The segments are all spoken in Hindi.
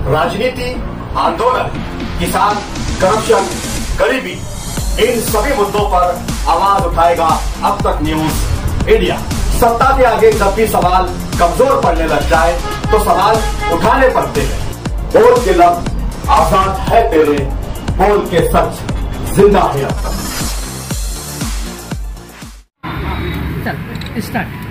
राजनीति, आंदोलन, किसान, करप्शन, गरीबी, इन सभी मुद्दों पर आवाज उठाएगा अब तक न्यूज इंडिया। सत्ता के आगे जब भी सवाल कमजोर पड़ने लग जाए तो सवाल उठाने पड़ते हैं। बोल के लफ्ज आजाद है तेरे, बोल के सच जिंदा है अब तक। चल स्टार्ट।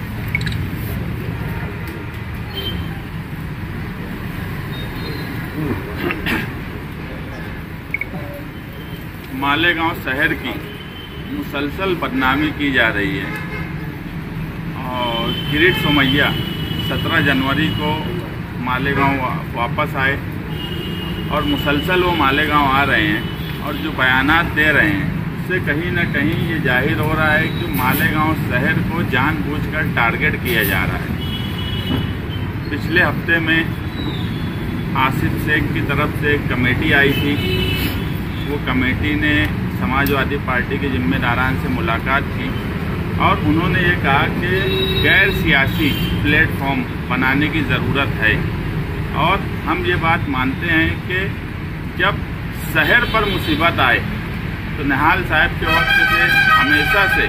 मालेगांव शहर की मुसलसल बदनामी की जा रही है और किरीट सोमैया 17 जनवरी को मालेगांव वापस आए और मुसलसल वो मालेगांव आ रहे हैं और जो बयानात दे रहे हैं उससे कहीं ना कहीं ये जाहिर हो रहा है कि मालेगांव शहर को जानबूझकर टारगेट किया जा रहा है। पिछले हफ्ते में आसिफ शेख की तरफ से एक कमेटी आई थी। वो कमेटी ने समाजवादी पार्टी के जिम्मेदारान से मुलाकात की और उन्होंने ये कहा कि गैर सियासी प्लेटफॉर्म बनाने की ज़रूरत है। और हम ये बात मानते हैं कि जब शहर पर मुसीबत आए तो निहाल साहब के वक्त से हमेशा से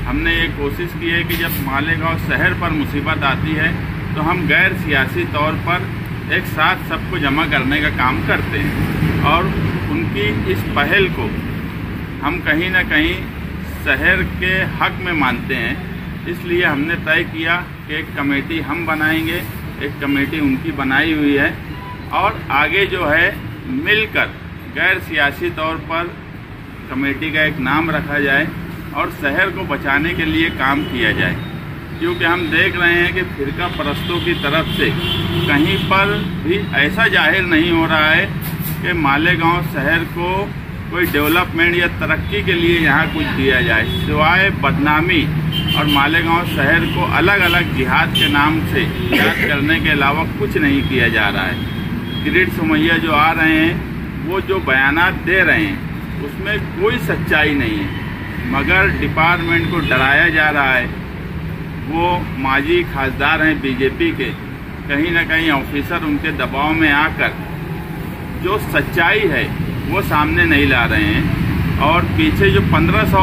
हमने ये कोशिश की है कि जब मालेगांव शहर पर मुसीबत आती है तो हम गैर सियासी तौर पर एक साथ सबको जमा करने का काम करते हैं और उनकी इस पहल को हम कहीं ना कहीं शहर के हक में मानते हैं। इसलिए हमने तय किया कि एक कमेटी हम बनाएंगे, एक कमेटी उनकी बनाई हुई है और आगे जो है मिलकर गैर सियासी तौर पर कमेटी का एक नाम रखा जाए और शहर को बचाने के लिए काम किया जाए। क्योंकि हम देख रहे हैं कि फिरका परस्तों की तरफ से कहीं पर भी ऐसा जाहिर नहीं हो रहा है कि मालेगांव शहर को कोई डेवलपमेंट या तरक्की के लिए यहाँ कुछ दिया जाए, सिवाय बदनामी और मालेगांव शहर को अलग अलग जिहाद के नाम से याद करने के अलावा कुछ नहीं किया जा रहा है। किरीट सोमैया जो आ रहे हैं वो जो बयानात दे रहे हैं उसमें कोई सच्चाई नहीं है, मगर डिपार्टमेंट को डराया जा रहा है। वो माजी खासदार हैं बीजेपी के, कहीं ना कहीं ऑफिसर उनके दबाव में आकर जो सच्चाई है वो सामने नहीं ला रहे हैं। और पीछे जो 1500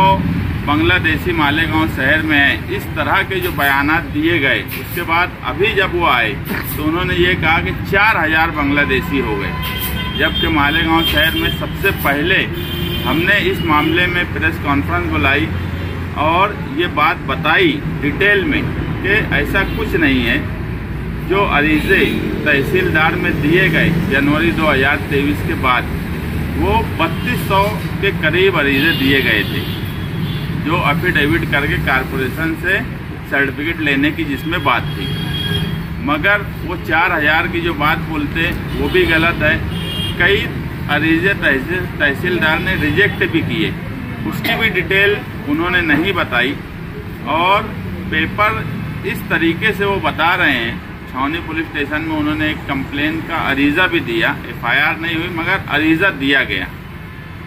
बांग्लादेशी मालेगांव शहर में है, इस तरह के जो बयानात दिए गए, उसके बाद अभी जब वो आए तो उन्होंने ये कहा कि 4000 बांग्लादेशी हो गए, जबकि मालेगांव शहर में सबसे पहले हमने इस मामले में प्रेस कॉन्फ्रेंस बुलाई और ये बात बताई डिटेल में कि ऐसा कुछ नहीं है। जो अरीजे तहसीलदार में दिए गए जनवरी 2023 के बाद वो 3200 के करीब अरीजे दिए गए थे, जो एफिडेविट करके कारपोरेशन से सर्टिफिकेट लेने की जिसमें बात थी। मगर वो 4000 की जो बात बोलते वो भी गलत है। कई अरीजे तहसीलदार ने रिजेक्ट भी किए, उसकी भी डिटेल उन्होंने नहीं बताई। और पेपर इस तरीके से वो बता रहे हैं, छावनी पुलिस स्टेशन में उन्होंने एक कंप्लेन का अरीजा भी दिया, एफआईआर नहीं हुई मगर अरीजा दिया गया।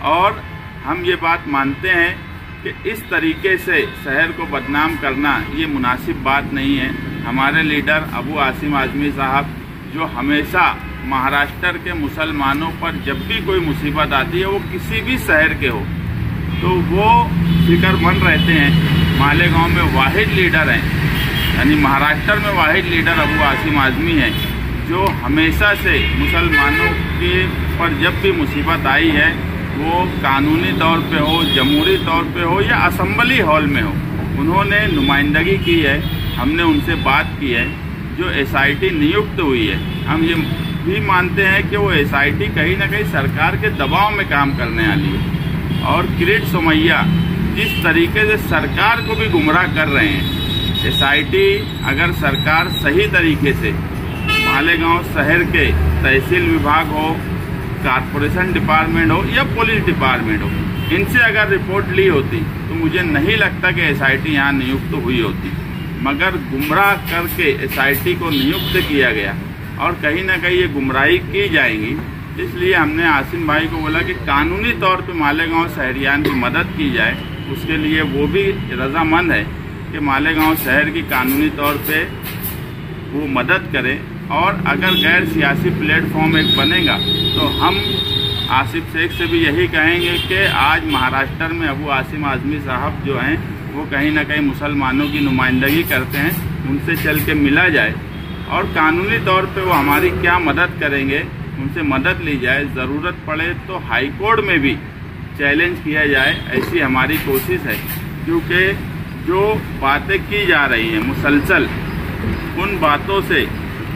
और हम ये बात मानते हैं कि इस तरीके से शहर को बदनाम करना ये मुनासिब बात नहीं है। हमारे लीडर अबू आसिम आजमी साहब जो हमेशा महाराष्ट्र के मुसलमानों पर जब भी कोई मुसीबत आती है, वो किसी भी शहर के हो, तो वो फिक्रमंद रहते हैं। मालेगांव में वाहिद लीडर हैं, यानी महाराष्ट्र में वाहिद लीडर अबू आसिम आजमी है, जो हमेशा से मुसलमानों के पर जब भी मुसीबत आई है, वो कानूनी तौर पे हो, जमहूरी तौर पे हो या असेंबली हॉल में हो, उन्होंने नुमाइंदगी की है। हमने उनसे बात की है। जो एसआईटी नियुक्त हुई है, हम ये भी मानते हैं कि वो एसआईटी कहीं ना कहीं सरकार के दबाव में काम करने वाली है। और किरीट सोमैया जिस तरीके से सरकार को भी गुमराह कर रहे हैं, एसआईटी अगर सरकार सही तरीके से मालेगांव शहर के तहसील विभाग हो, कारपोरेशन डिपार्टमेंट हो या पुलिस डिपार्टमेंट हो, इनसे अगर रिपोर्ट ली होती तो मुझे नहीं लगता कि एसआईटी यहाँ नियुक्त हुई होती। मगर गुमराह करके एसआईटी को नियुक्त किया गया और कहीं ना कहीं ये गुमराही की जाएगी। इसलिए हमने आसिम भाई को बोला कि कानूनी तौर पे मालेगांव शहरियान की मदद की जाए। उसके लिए वो भी रजामंद है कि मालेगांव शहर की कानूनी तौर पे वो मदद करें। और अगर गैर सियासी प्लेटफॉर्म एक बनेगा तो हम आसिफ शेख से भी यही कहेंगे कि आज महाराष्ट्र में अबू आसिम आजमी साहब जो हैं वो कहीं ना कहीं मुसलमानों की नुमाइंदगी करते हैं, उनसे चल के मिला जाए और कानूनी तौर पे वो हमारी क्या मदद करेंगे उनसे मदद ली जाए। ज़रूरत पड़े तो हाई कोर्ट में भी चैलेंज किया जाए, ऐसी हमारी कोशिश है। क्योंकि जो बातें की जा रही हैं मुसलसल, उन बातों से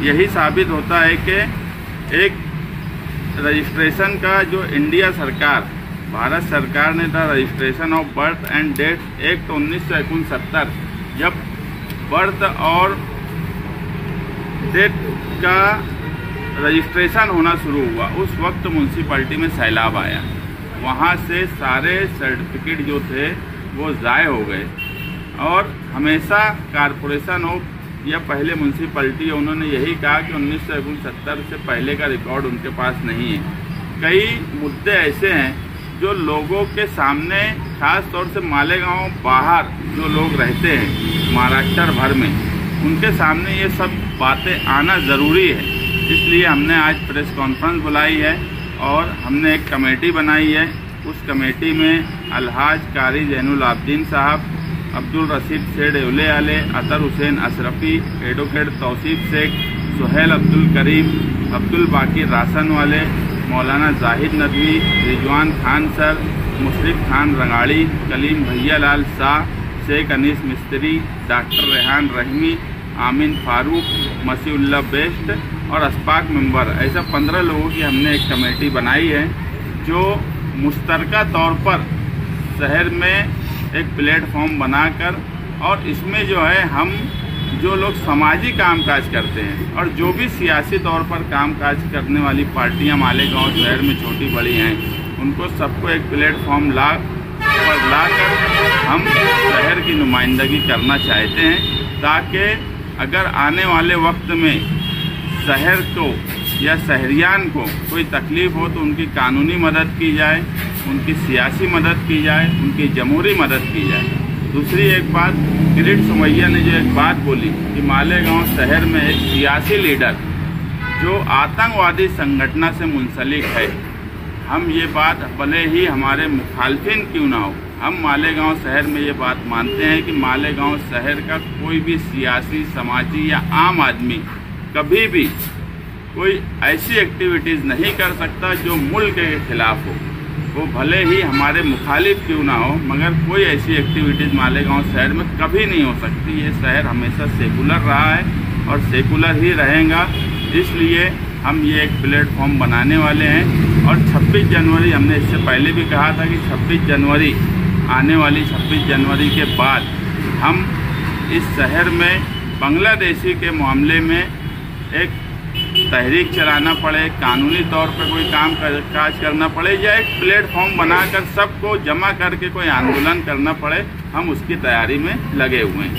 यही साबित होता है कि एक रजिस्ट्रेशन का जो इंडिया सरकार, भारत सरकार ने था registration of birth and death act 1969, जब बर्थ और डेथ का रजिस्ट्रेशन होना शुरू हुआ उस वक्त म्यूनसिपैलिटी में सैलाब आया, वहाँ से सारे सर्टिफिकेट जो थे वो ज़ाय हो गए। और हमेशा कारपोरेशन ऑफ या पहले म्यूनसिपैलिटी उन्होंने यही कहा कि 1969 से पहले का रिकॉर्ड उनके पास नहीं है। कई मुद्दे ऐसे हैं जो लोगों के सामने, खास तौर से मालेगांव बाहर जो लोग रहते हैं महाराष्ट्र भर में, उनके सामने ये सब बातें आना ज़रूरी है। इसलिए हमने आज प्रेस कॉन्फ्रेंस बुलाई है और हमने एक कमेटी बनाई है। उस कमेटी में अलहाज कारी जैनुल आबदीन साहब, अब्दुल रशीद शेख एवले, अतर हुसैन अशरफी, एडवोकेट तौसीफ शेख, सुहेल अब्दुल करीम, अब्दुल बाकी रासन वाले, मौलाना जाहिद नदवी, रिजवान खान सर, मुशरिफ खान रंगाड़ी, कलीम भैया लाल शाह, शेख अनीस मिस्त्री, डॉक्टर रेहान रहीमी, आमिन फारूक, मसीउल्लाह बेस्ट और अस्पाक मेंबर, ऐसा 15 लोगों की हमने एक कमेटी बनाई है जो मुश्तरका तौर पर शहर में एक प्लेटफॉर्म बनाकर, और इसमें जो है हम जो लोग समाजी कामकाज करते हैं और जो भी सियासी तौर पर कामकाज करने वाली पार्टियां मालेगांव शहर में छोटी बड़ी हैं, उनको सबको एक प्लेटफॉर्म लाकर हम शहर की नुमाइंदगी करना चाहते हैं, ताकि अगर आने वाले वक्त में शहर को या शहरियान को कोई तकलीफ हो तो उनकी कानूनी मदद की जाए, उनकी सियासी मदद की जाए, उनकी जमहूरी मदद की जाए। दूसरी एक बात, किरीट सोमैया ने जो एक बात बोली कि मालेगांव शहर में एक सियासी लीडर जो आतंकवादी संगठन से मुंसलिक है, हम ये बात भले ही हमारे मुखालफिन क्यों ना हो, हम मालेगांव शहर में ये बात मानते हैं कि मालेगांव शहर का कोई भी सियासी, समाजी या आम आदमी कभी भी कोई ऐसी एक्टिविटीज़ नहीं कर सकता जो मुल्क के खिलाफ हो। वो भले ही हमारे मुखालिफ क्यों ना हो, मगर कोई ऐसी एक्टिविटीज़ मालेगांव शहर में कभी नहीं हो सकती। ये शहर हमेशा सेकुलर रहा है और सेकुलर ही रहेगा। इसलिए हम ये एक प्लेटफॉर्म बनाने वाले हैं और 26 जनवरी, हमने इससे पहले भी कहा था कि 26 जनवरी, आने वाली 26 जनवरी के बाद हम इस शहर में बांग्लादेशी के मामले में एक तहरीक चलाना पड़े, कानूनी तौर पर कोई काम काज करना पड़े या एक प्लेटफॉर्म बनाकर सबको जमा करके कोई आंदोलन करना पड़े, हम उसकी तैयारी में लगे हुए हैं।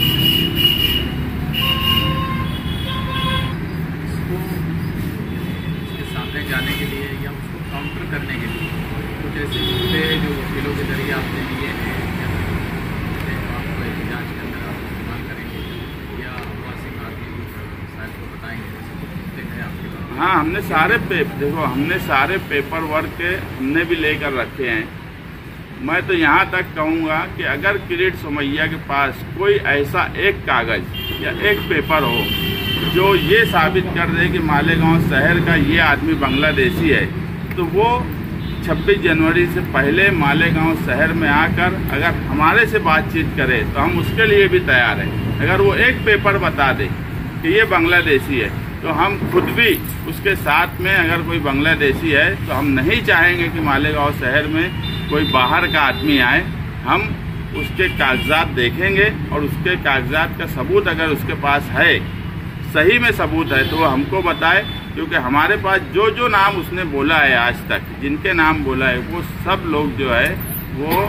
इसके सामने जाने के लिए या उसको काउंटर करने के लिए कुछ ऐसे मुद्दे जो वकीलों के जरिए आपने लिए हैं, आपको एहतजाज के अंदर आप इस्तेमाल करेंगे या वासिम आदमी साहब को बताएंगे? हाँ, हमने सारे पेपर वर्क हमने भी लेकर रखे हैं। मैं तो यहाँ तक कहूँगा कि अगर किरीट सोमैया के पास कोई ऐसा एक कागज या एक पेपर हो जो ये साबित कर दे कि मालेगांव शहर का ये आदमी बांग्लादेशी है, तो वो 26 जनवरी से पहले मालेगांव शहर में आकर अगर हमारे से बातचीत करे तो हम उसके लिए भी तैयार हैं। अगर वो एक पेपर बता दे कि ये बांग्लादेशी है तो हम खुद भी उसके साथ में, अगर कोई बांग्लादेशी है तो हम नहीं चाहेंगे कि मालेगांव शहर में कोई बाहर का आदमी आए। हम उसके कागजात देखेंगे और उसके कागजात का सबूत अगर उसके पास है, सही में सबूत है, तो वो हमको बताए। क्योंकि हमारे पास जो जो नाम उसने बोला है आज तक, जिनके नाम बोला है, वो सब लोग जो है वो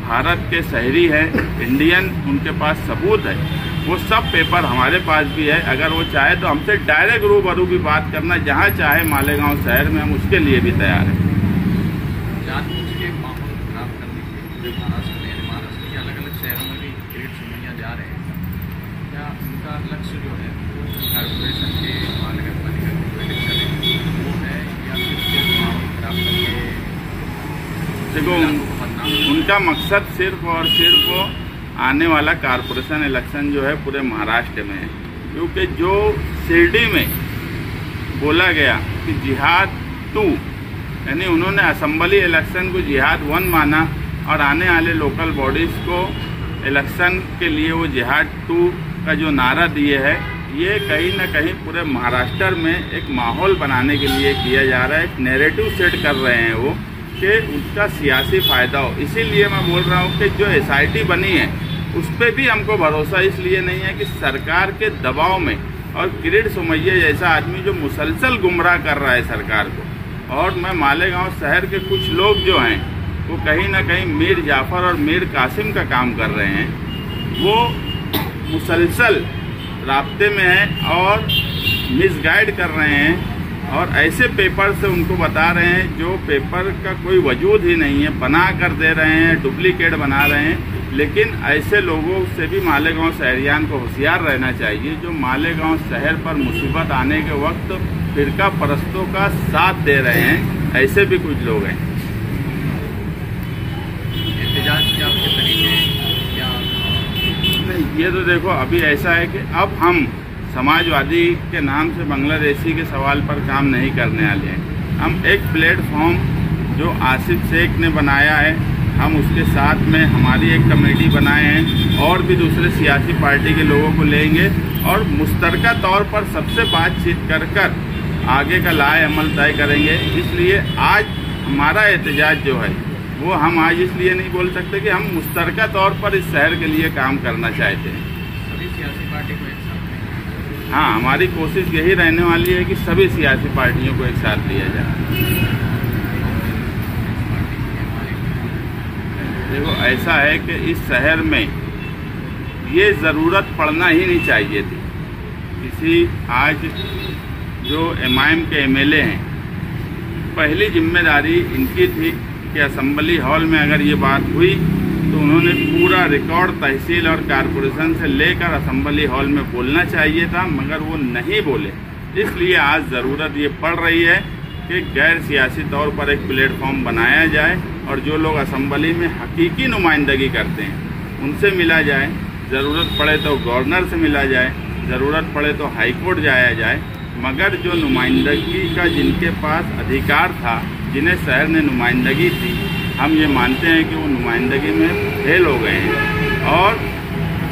भारत के शहरी हैं, इंडियन, उनके पास सबूत है। वो सब पेपर हमारे पास भी है। अगर वो चाहे तो हमसे डायरेक्ट रूबरू भी बात करना, जहाँ चाहे मालेगांव शहर में, हम उसके लिए भी तैयार हैं। जानबूझ के माहौल खराब करने के लिए महाराष्ट्र के अलग अलग शहरों में भी किरीट सोमैया जा रहे हैं, क्या उनका लक्ष्य जो है वो कारपोरेशन के उनका मकसद सिर्फ और सिर्फ आने वाला कारपोरेशन इलेक्शन जो है पूरे महाराष्ट्र में है, क्योंकि जो शिरडी में बोला गया कि जिहाद 2, यानी उन्होंने असेंबली इलेक्शन को जिहाद 1 माना और आने वाले लोकल बॉडीज को इलेक्शन के लिए वो जिहाद 2 का जो नारा दिए है, ये कहीं ना कहीं पूरे महाराष्ट्र में एक माहौल बनाने के लिए किया जा रहा है। एक नैरेटिव सेट कर रहे हैं वो कि उसका सियासी फायदा हो। इसीलिए मैं बोल रहा हूँ कि जो SIT बनी है उस पर भी हमको भरोसा इसलिए नहीं है कि सरकार के दबाव में, और किरीट सोमैया जैसा आदमी जो मुसलसल गुमराह कर रहा है सरकार को, और मैं मालेगांव शहर के कुछ लोग जो हैं वो कहीं ना कहीं मीर जाफर और मीर कासिम का काम कर रहे हैं, वो मुसलसल राब्ते में हैं और मिसगाइड कर रहे हैं और ऐसे पेपर से उनको बता रहे हैं जो पेपर का कोई वजूद ही नहीं है, बना कर दे रहे हैं, डुप्लीकेट बना रहे हैं। लेकिन ऐसे लोगों से भी मालेगांव शहरियान को होशियार रहना चाहिए, जो मालेगांव शहर पर मुसीबत आने के वक्त फिरका परस्तों का साथ दे रहे हैं। ऐसे भी कुछ लोग हैं। एहतजाज के आपके तरीके क्या? ये तो देखो, अभी ऐसा है कि अब हम समाजवादी के नाम से बांग्लादेशी के सवाल पर काम नहीं करने वाले हैं। हम एक प्लेटफॉर्म जो आसिफ शेख ने बनाया है, हम उसके साथ में हमारी एक कमेटी बनाए हैं और भी दूसरे सियासी पार्टी के लोगों को लेंगे और मुश्तरका तौर पर सबसे बातचीत कर आगे का लाए अमल तय करेंगे। इसलिए आज हमारा एहतजाज जो है वो हम आज इसलिए नहीं बोल सकते कि हम मुश्तरका तौर पर इस शहर के लिए काम करना चाहते हैं। सभी सियासी पार्टी को एक साथ, हाँ, हमारी कोशिश यही रहने वाली है कि सभी सियासी पार्टियों को एक साथ लिया जाए। देखो, ऐसा है कि इस शहर में ये ज़रूरत पड़ना ही नहीं चाहिए थी। किसी आज जो MIM के MLA हैं, पहली जिम्मेदारी इनकी थी कि असेंबली हॉल में अगर ये बात हुई तो उन्होंने पूरा रिकॉर्ड तहसील और कारपोरेशन से लेकर असेंबली हॉल में बोलना चाहिए था, मगर वो नहीं बोले। इसलिए आज ज़रूरत ये पड़ रही है कि गैर सियासी तौर पर एक प्लेटफॉर्म बनाया जाए और जो लोग असेंबली में हकीकी नुमाइंदगी करते हैं उनसे मिला जाए, ज़रूरत पड़े तो गवर्नर से मिला जाए, ज़रूरत पड़े तो हाईकोर्ट जाया जाए, मगर जो नुमाइंदगी का जिनके पास अधिकार था, जिन्हें शहर ने नुमाइंदगी दी, हम ये मानते हैं कि वो नुमाइंदगी में फेल हो गए हैं। और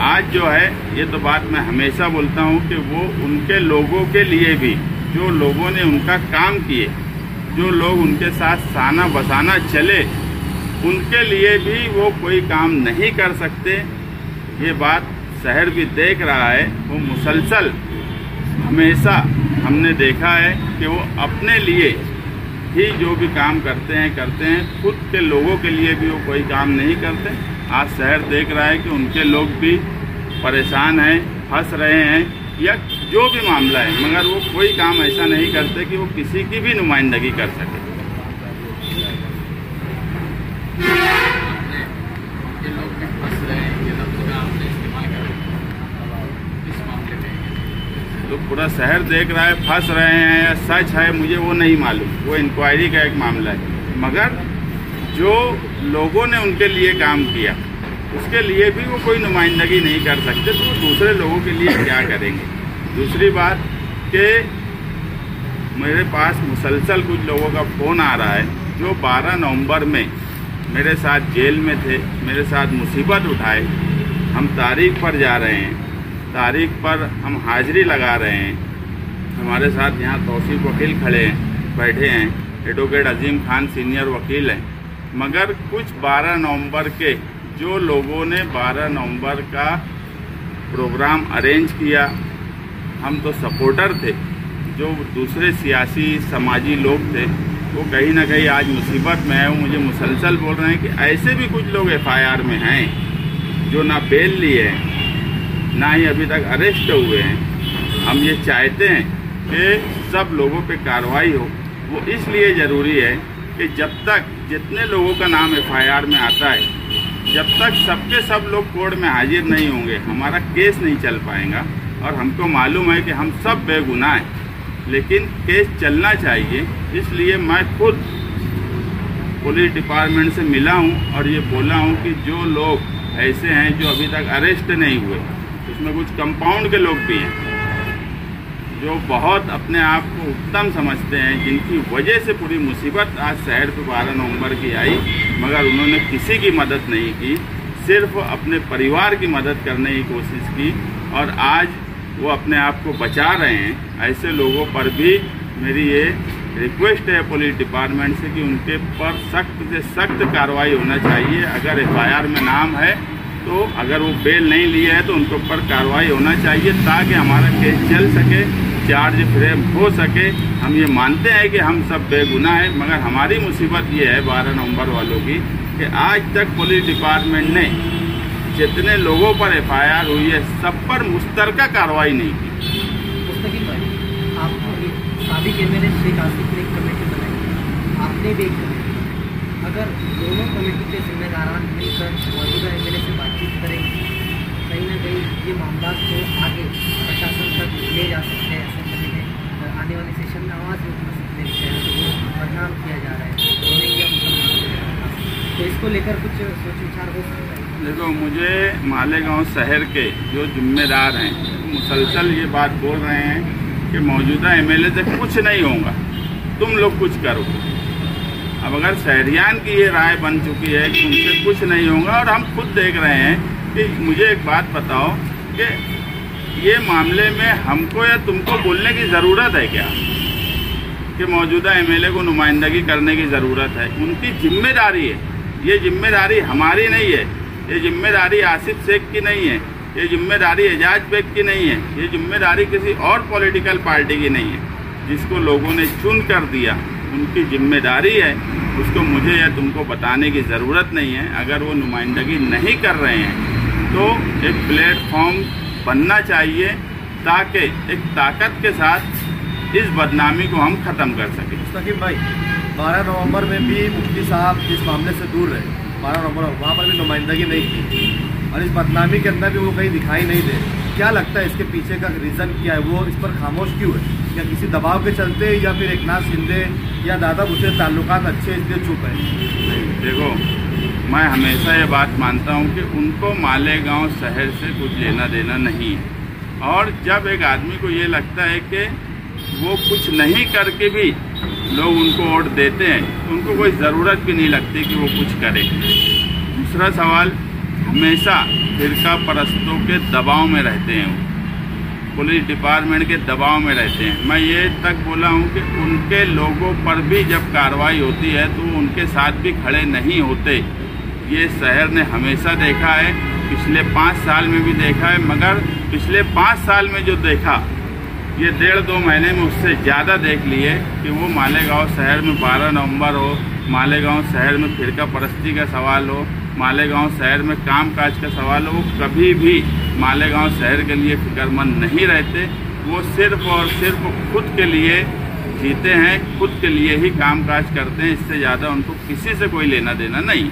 आज जो है, ये तो बात मैं हमेशा बोलता हूँ कि वो उनके लोगों के लिए भी, जो लोगों ने उनका काम किए, जो लोग उनके साथ साना बसाना चले, उनके लिए भी वो कोई काम नहीं कर सकते। ये बात शहर भी देख रहा है। वो मुसलसल हमेशा हमने देखा है कि वो अपने लिए ही जो भी काम करते हैं, खुद के लोगों के लिए भी वो कोई काम नहीं करते। आज शहर देख रहा है कि उनके लोग भी परेशान हैं, फंस रहे हैं या जो भी मामला है, मगर वो कोई काम ऐसा नहीं करते कि वो किसी की भी नुमाइंदगी कर सके। ये लोग भी फंस रहे हैं, ये लफ्ज़ का आपने इस्तेमाल करा इस मामले में? तो पूरा शहर देख रहा है, फंस रहे हैं या सच है मुझे वो नहीं मालूम, वो इंक्वायरी का एक मामला है। मगर जो लोगों ने उनके लिए काम किया उसके लिए भी वो कोई नुमाइंदगी नहीं कर सकते, तो वो दूसरे लोगों के लिए क्या करेंगे। दूसरी बात कि मेरे पास मुसलसल कुछ लोगों का फ़ोन आ रहा है जो 12 नवंबर में मेरे साथ जेल में थे, मेरे साथ मुसीबत उठाए। हम तारीख पर जा रहे हैं, तारीख पर हम हाजिरी लगा रहे हैं। हमारे साथ यहाँ तौसीफ वकील खड़े हैं, बैठे हैं, एडवोकेट अजीम खान सीनियर वकील हैं। मगर कुछ 12 नवंबर के जो लोगों ने 12 नवंबर का प्रोग्राम अरेंज किया, हम तो सपोर्टर थे, जो दूसरे सियासी समाजी लोग थे वो कहीं ना कहीं आज मुसीबत में है। वो मुझे मुसलसल बोल रहे हैं कि ऐसे भी कुछ लोग FIR में हैं जो ना बेल लिए हैं, ना ही अभी तक अरेस्ट हुए हैं। हम ये चाहते हैं कि सब लोगों पे कार्रवाई हो। वो इसलिए ज़रूरी है कि जब तक जितने लोगों का नाम FIR में आता है, जब तक सबके सब लोग कोर्ट में हाजिर नहीं होंगे, हमारा केस नहीं चल पाएगा। और हमको मालूम है कि हम सब बेगुनाह हैं, लेकिन केस चलना चाहिए। इसलिए मैं खुद पुलिस डिपार्टमेंट से मिला हूँ और ये बोला हूँ कि जो लोग ऐसे हैं जो अभी तक अरेस्ट नहीं हुए, उसमें कुछ कंपाउंड के लोग भी हैं जो बहुत अपने आप को उत्तम समझते हैं, जिनकी वजह से पूरी मुसीबत आज शहर पे 12 नवंबर की आई, मगर उन्होंने किसी की मदद नहीं की, सिर्फ अपने परिवार की मदद करने की कोशिश की और आज वो अपने आप को बचा रहे हैं। ऐसे लोगों पर भी मेरी ये रिक्वेस्ट है पुलिस डिपार्टमेंट से कि उनके पर सख्त से सख्त कार्रवाई होना चाहिए। अगर FIR में नाम है तो अगर वो बेल नहीं लिए है तो उनके ऊपर कार्रवाई होना चाहिए ताकि हमारा केस चल सके, चार्ज फ्रेम हो सके। हम ये मानते हैं कि हम सब बेगुनाह हैं, मगर हमारी मुसीबत ये है 12 नवंबर वालों की कि आज तक पुलिस डिपार्टमेंट ने जितने लोगों पर FIR हुई है सब पर मुश्तरका कार्रवाई नहीं की। मुस्तकिल भाई, आपको साबिक MLA शेख आसिफ ने एक कमेटी बनाई, आपने भी एक कमेटी, अगर दोनों कमेटी के जिम्मेदारान मिलकर मौजूदा MLA से बातचीत करेंगे, कहीं ना कहीं ये मामला को आगे प्रशासन तक ले जा सकते हैं। असेंबली में आने वाले सेशन में आवाज़ भी उठा सकते हैं तो वो बदनाम किया जा रहा है, रोहिंग्या मुसलमान, तो इसको लेकर कुछ सोच विचार हो सकता है? देखो, मुझे मालेगांव शहर के जो जिम्मेदार हैं मुसलसल ये बात बोल रहे हैं कि मौजूदा MLA से कुछ नहीं होगा, तुम लोग कुछ करो। अब अगर शहरियान की ये राय बन चुकी है कि उनसे कुछ नहीं होगा, और हम खुद देख रहे हैं कि मुझे एक बात बताओ कि ये मामले में हमको या तुमको बोलने की ज़रूरत है क्या कि मौजूदा MLA को नुमाइंदगी करने की ज़रूरत है? उनकी जिम्मेदारी है, ये जिम्मेदारी हमारी नहीं है, ये जिम्मेदारी आसिफ शेख की नहीं है, ये जिम्मेदारी एजाज बेग की नहीं है, ये जिम्मेदारी किसी और पॉलिटिकल पार्टी की नहीं है। जिसको लोगों ने चुन कर दिया उनकी जिम्मेदारी है, उसको मुझे या तुमको बताने की ज़रूरत नहीं है। अगर वो नुमाइंदगी नहीं कर रहे हैं तो एक प्लेटफॉर्म बनना चाहिए ताकि एक ताकत के साथ इस बदनामी को हम ख़त्म कर सकें। मुस्तकिल भाई, 12 नवंबर में भी मुफ्ती साहब इस मामले से दूर रहे, 12 नवंबर वहाँ पर भी नुमाइंदगी नहीं की और इस बदनामी के अंदर भी वो कहीं दिखाई नहीं दे। क्या लगता है इसके पीछे का रीज़न क्या है? वो इस पर खामोश क्यों है? या किसी दबाव के चलते, या फिर एकनाथ शिंदे या दादा भुसे ताल्लुकात अच्छे इसलिए चुप है? देखो, मैं हमेशा ये बात मानता हूँ कि उनको मालेगांव शहर से कुछ लेना देना नहीं है, और जब एक आदमी को ये लगता है कि वो कुछ नहीं करके भी लोग उनको वोट देते हैं तो उनको कोई ज़रूरत भी नहीं लगती कि वो कुछ करे। दूसरा सवाल, हमेशा फिरका परस्तों के दबाव में रहते हैं, वो पुलिस डिपार्टमेंट के दबाव में रहते हैं। मैं ये तक बोला हूँ कि उनके लोगों पर भी जब कार्रवाई होती है तो उनके साथ भी खड़े नहीं होते। ये शहर ने हमेशा देखा है, पिछले 5 साल में भी देखा है, मगर पिछले 5 साल में जो देखा ये 1.5-2 महीने में उससे ज़्यादा देख लिए कि वो मालेगांव शहर में 12 नवंबर हो, मालेगांव शहर में फिरका परस्ती का सवाल हो, मालेगांव शहर में कामकाज का सवाल हो, वो कभी भी मालेगांव शहर के लिए फिक्रमंद नहीं रहते। वो सिर्फ और सिर्फ खुद के लिए जीते हैं, खुद के लिए ही कामकाज करते हैं, इससे ज़्यादा उनको किसी से कोई लेना देना नहीं।